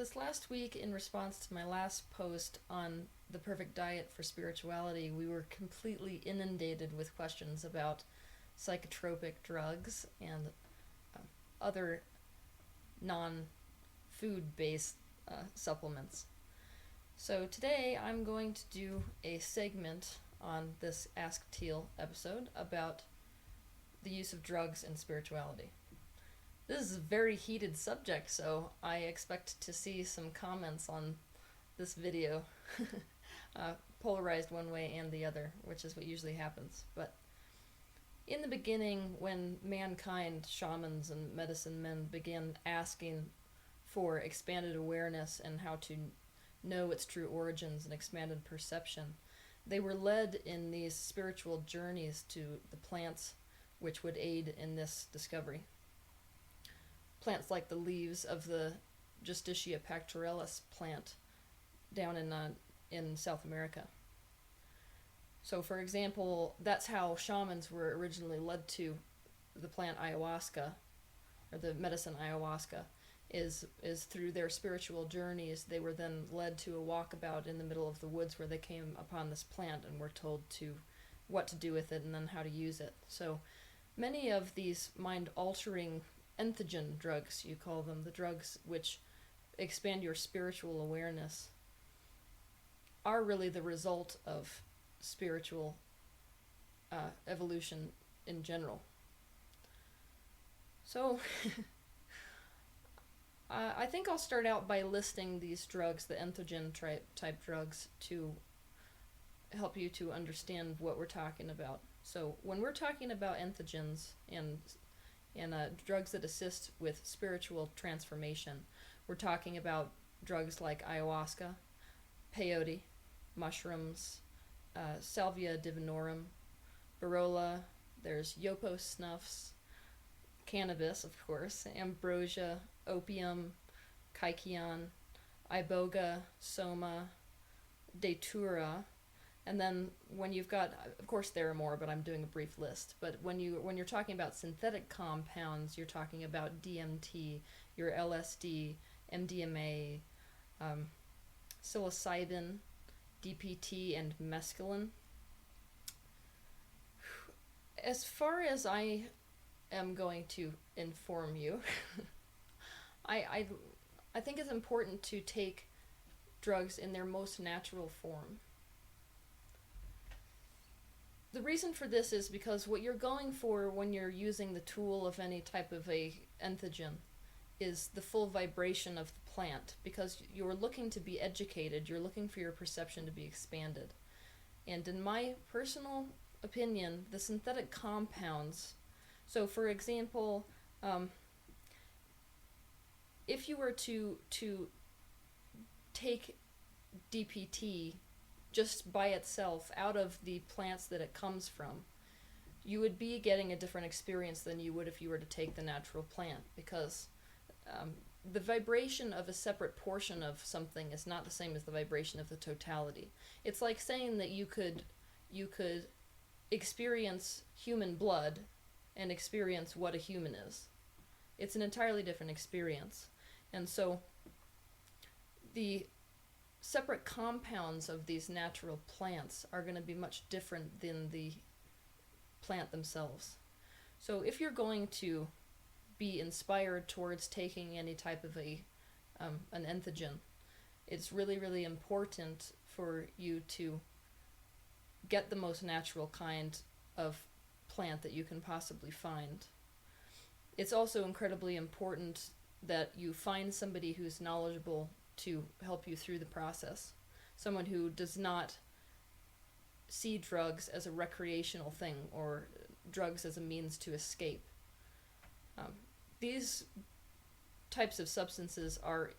This last week, in response to my last post on the perfect diet for spirituality, we were completely inundated with questions about psychotropic drugs and other non food based supplements. So today I'm going to do a segment on this Ask Teal episode about the use of drugs and spirituality. This is a very heated subject, so I expect to see some comments on this video polarized one way and the other, which is what usually happens. But in the beginning, when mankind, shamans, and medicine men began asking for expanded awareness and how to know its true origins and expanded perception, they were led in these spiritual journeys to the plants which would aid in this discovery. Plants like the leaves of the Justitia pectoralis plant down in South America. So, for example, that's how shamans were originally led to the plant ayahuasca, or the medicine ayahuasca, is through their spiritual journeys. They were then led to a walkabout in the middle of the woods where they came upon this plant and were told what to do with it and then how to use it. So many of these mind-altering entheogen drugs, you call them, the drugs which expand your spiritual awareness, are really the result of spiritual evolution in general. So I think I'll start out by listing these drugs, the entheogen type drugs, to help you to understand what we're talking about. So when we're talking about entheogens and drugs that assist with spiritual transformation, we're talking about drugs like ayahuasca, peyote, mushrooms, salvia divinorum, barola, there's yopo snuffs, cannabis, of course, ambrosia, opium, kykeon, iboga, soma, datura. And then when you've got, of course there are more, but I'm doing a brief list. But when you're talking about synthetic compounds, you're talking about DMT, your LSD, MDMA, psilocybin, DPT, and mescaline. As far as I am going to inform you, I think it's important to take drugs in their most natural form. The reason for this is because what you're going for when you're using the tool of any type of a entheogen is the full vibration of the plant, because you're looking to be educated, you're looking for your perception to be expanded. And in my personal opinion, the synthetic compounds, so for example, if you were to take DPT just by itself out of the plants that it comes from, you would be getting a different experience than you would if you were to take the natural plant, because the vibration of a separate portion of something is not the same as the vibration of the totality. It's like saying that you could experience human blood and experience what a human is. It's an entirely different experience. And so the separate compounds of these natural plants are going to be much different than the plant themselves. So if you're going to be inspired towards taking any type of an entheogen, it's really, really important for you to get the most natural kind of plant that you can possibly find. It's also incredibly important that you find somebody who's knowledgeable to help you through the process. Someone who does not see drugs as a recreational thing or drugs as a means to escape. These types of substances are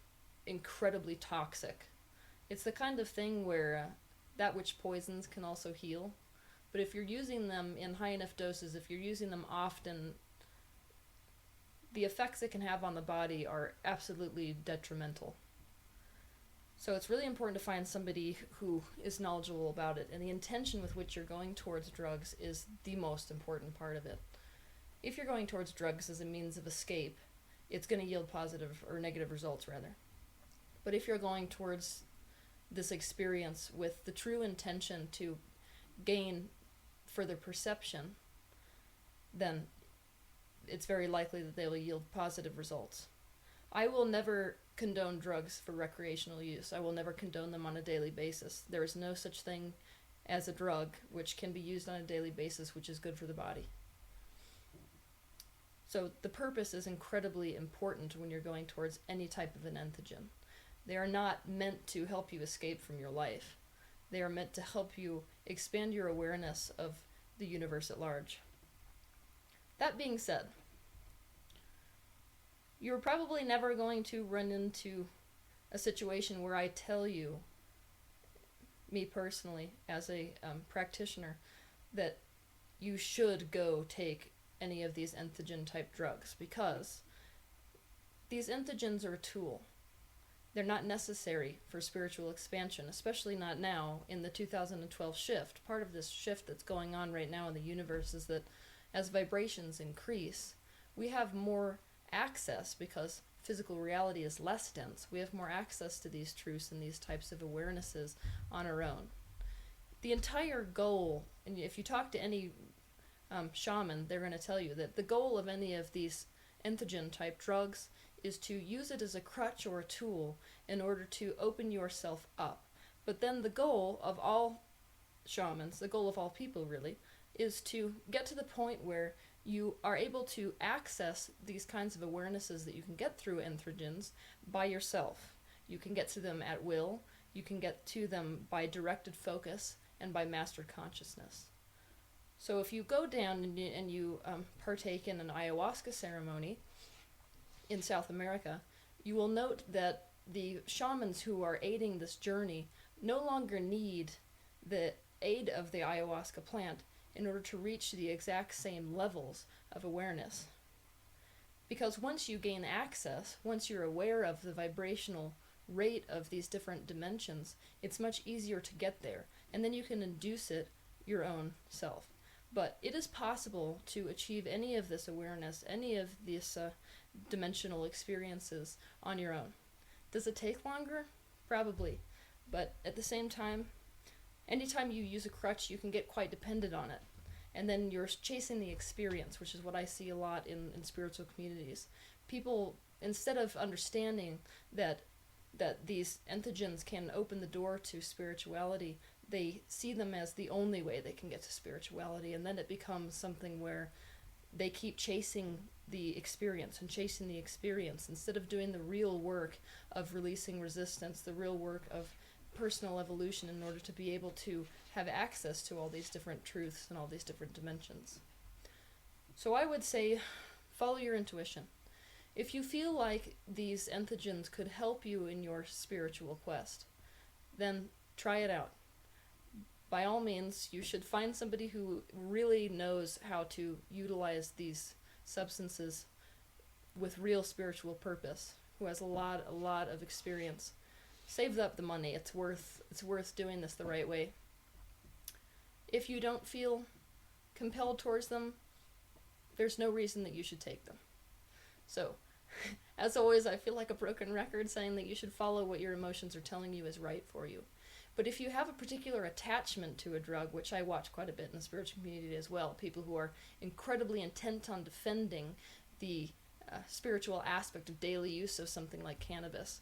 incredibly toxic. It's the kind of thing where that which poisons can also heal. But if you're using them in high enough doses, if you're using them often, the effects it can have on the body are absolutely detrimental. So it's really important to find somebody who is knowledgeable about it, and the intention with which you're going towards drugs is the most important part of it. If you're going towards drugs as a means of escape, it's going to yield positive or negative results, rather. But if you're going towards this experience with the true intention to gain further perception, then it's very likely that they will yield positive results. I will never condone drugs for recreational use. I will never condone them on a daily basis. There is no such thing as a drug which can be used on a daily basis which is good for the body. So the purpose is incredibly important when you're going towards any type of an entheogen. They are not meant to help you escape from your life. They are meant to help you expand your awareness of the universe at large. That being said, you're probably never going to run into a situation where I tell you, me personally, as a practitioner, that you should go take any of these entheogen type drugs, because these entheogens are a tool. They're not necessary for spiritual expansion, especially not now in the 2012 shift. Part of this shift that's going on right now in the universe is that as vibrations increase, we have more access, because physical reality is less dense. We have more access to these truths and these types of awarenesses on our own. The entire goal, and if you talk to any shaman, they're going to tell you that the goal of any of these entheogen type drugs is to use it as a crutch or a tool in order to open yourself up. But then the goal of all shamans, the goal of all people really, is to get to the point where you are able to access these kinds of awarenesses that you can get through entheogens by yourself. You can get to them at will, you can get to them by directed focus, and by mastered consciousness. So if you go down and you partake in an ayahuasca ceremony in South America, you will note that the shamans who are aiding this journey no longer need the aid of the ayahuasca plant in order to reach the exact same levels of awareness. Because once you gain access, once you're aware of the vibrational rate of these different dimensions, it's much easier to get there, and then you can induce it your own self. But it is possible to achieve any of this awareness, any of these dimensional experiences on your own. Does it take longer? Probably. But at the same time, anytime you use a crutch, you can get quite dependent on it. And then you're chasing the experience, which is what I see a lot in spiritual communities. People, instead of understanding that these entheogens can open the door to spirituality, they see them as the only way they can get to spirituality, and then it becomes something where they keep chasing the experience and chasing the experience instead of doing the real work of releasing resistance, the real work of personal evolution in order to be able to have access to all these different truths and all these different dimensions. So I would say follow your intuition. If you feel like these entheogens could help you in your spiritual quest, then try it out. By all means, you should find somebody who really knows how to utilize these substances with real spiritual purpose, who has a lot of experience. Save up the money. It's worth doing this the right way. If you don't feel compelled towards them, there's no reason that you should take them. So, as always, I feel like a broken record saying that you should follow what your emotions are telling you is right for you. But if you have a particular attachment to a drug, which I watch quite a bit in the spiritual community as well, people who are incredibly intent on defending the spiritual aspect of daily use of something like cannabis,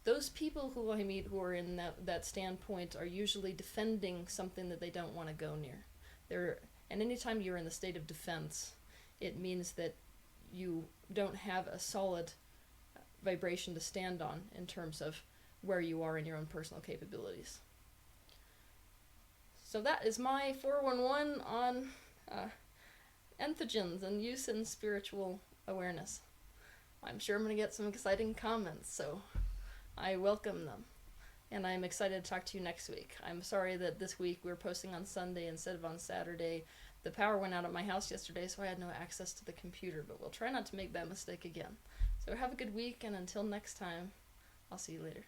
those people who I meet who are in that standpoint are usually defending something that they don't want to go near. And anytime you're in the state of defense, it means that you don't have a solid vibration to stand on in terms of where you are in your own personal capabilities. So that is my 411 on entheogens and use in spiritual awareness. I'm sure I'm going to get some exciting comments, so I welcome them. And I'm excited to talk to you next week. I'm sorry that this week we're posting on Sunday instead of on Saturday. The power went out at my house yesterday, so I had no access to the computer, but we'll try not to make that mistake again. So have a good week, and until next time, I'll see you later.